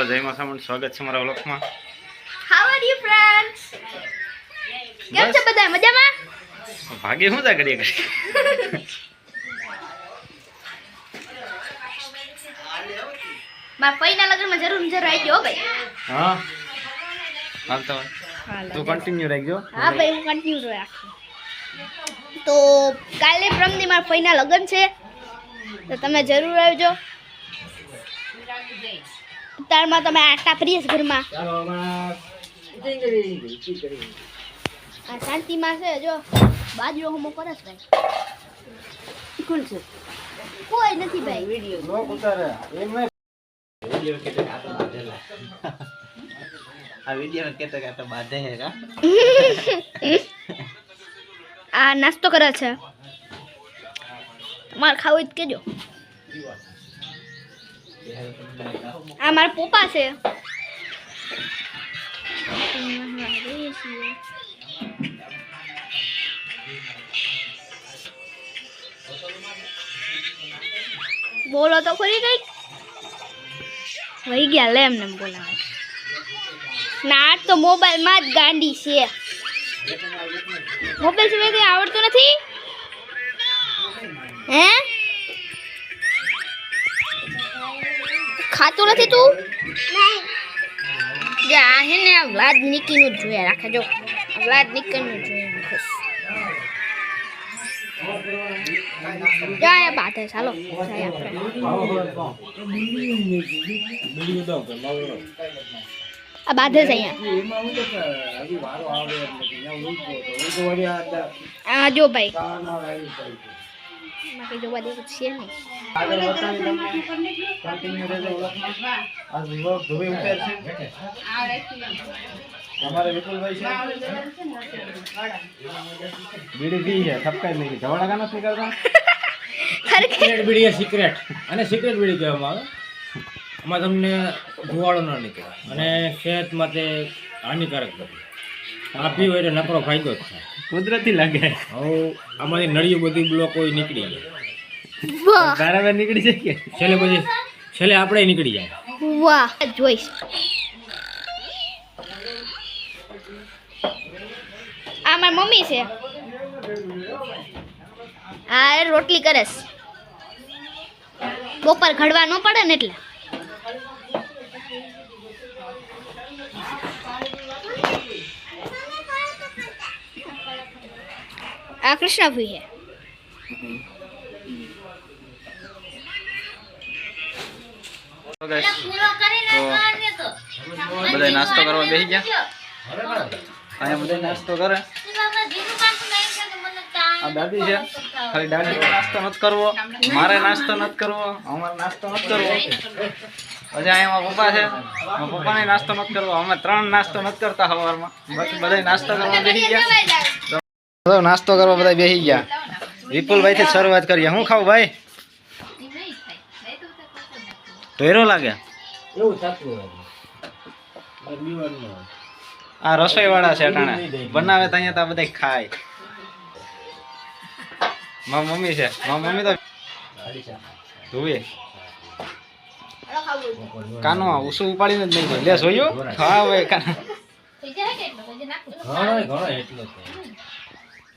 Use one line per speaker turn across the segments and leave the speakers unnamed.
જય માસામણ, સ્વાગત છે મારા વ્લોગમાં.
How are you friends? કેમ છે બધા મજામાં?
ભાગે શું જા કરીએ કરી
મારા ફઈના લગ્નમાં જરૂર આવી ગયો ભાઈ.
હા હાલતો તું કન્ટિન્યુ રાખજો.
હા ભાઈ હું કન્ટિન્યુ રાખું. તો કાલે પ્રમદી મારા ફઈના લગ્ન છે તો તમે જરૂર આવજો. તારમાં તમે આટા પ્રિયસ ઘરમાં આ શાંતિમાં છે. જો બાજુ હું કરસ ભાઈ. કોણ છે? કોઈ નથી ભાઈ.
વિડિયો બ્લોગ ઉતારે એમ નહીં. વિડિયો કેતે આ તો બાધેલા આ વિડિયો કેતે કે તો બાધે હે કા.
આ નાસ્તો કરે છે. માર ખાવું જ કેજો. આ મારા પપ્પા છે. બોલો તો ખરી કઈક વહી ગયા લે એમને બોલાવે ના. તો મોબાઈલ માં જ ગાંડી છે. મોબાઈલ સિવાય કઈ આવડતું નથી હે? ખાતું નથી તું? જા હે ને વ્લાદ નિકીનું જ જોયા રાખે. જો વ્લાદ નિકીનું જ જોયા રાખે. જાય બાધે ચાલો જાય આપણે. આ બાધે છે અહીંયા. આ જો ભાઈ માકે જોવા દેવું છે ને.
हमारे विपुलભાઈ છે બીડી પી છે થપકાઈ નહીં જવાડા ગાના નથી કરતા.
સિક્રેટ બીડી એ સિક્રેટ અને સિક્રેટ બીડી કહેવામાં આવે. આમાં તમને ધુવાળો ન નીકળે અને સેહત માટે હાનિકારક નથી. આ પીવો એટલે નકરો ફાયદો જ થાય.
કુદરતી લાગે.
હવે આમાંથી નળીઓ બધી બ્લોક હોય નીકળી જાય.
વાહ
બરાબર નીકળી છે કે
છેલ્લે આપણે નીકળી જાય.
વાહ જોઈશ. આ મારી મમ્મી છે. આ રોટલી કરે છે. બપોર ઘડવા ન પડે ને એટલે. આ કૃષ્ણભાઈ છે.
બધા નાસ્તો કરવા બેસી ગયા. અહીંયા બધા નાસ્તો કરે. આ દાદી છે. ખાલી દાદી નાસ્તો નથી કરવો, મારે નાસ્તો નથી કરવો, અમારે નાસ્તો નથી કરવો. પછી અહીંયા પપ્પા છે. પપ્પાને નાસ્તો નથી કરવો. અમે ત્રણ નાસ્તો નથી કરતા સવારમાં. બાકી બધા નાસ્તો કરવા બેસી ગયા. નાસ્તો કરવા બધા બેસી ગયા. વિપુલભાઈ થી શરૂઆત કરીએ. શું ખાવું ભાઈ? ઢેરો લાગે.
એવું થતું
આ રસોઈ વાળા છે અટાણે બનાવે તો અહીંયા તો બધા ખાય. મારી મમ્મી છે. મારી મમ્મી તો ધોવે કાનો ઉસું ઉપાડીને જ નહીં લે જોયું. હા ભાઈ કાનો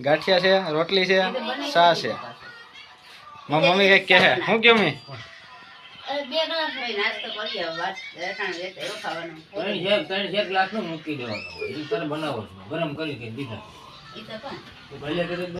ગાંઠિયા છે, રોટલી છે, ચા છે. મારી મમ્મી કઈક કહે. શું કેમ
ગરમ કરી દીધા.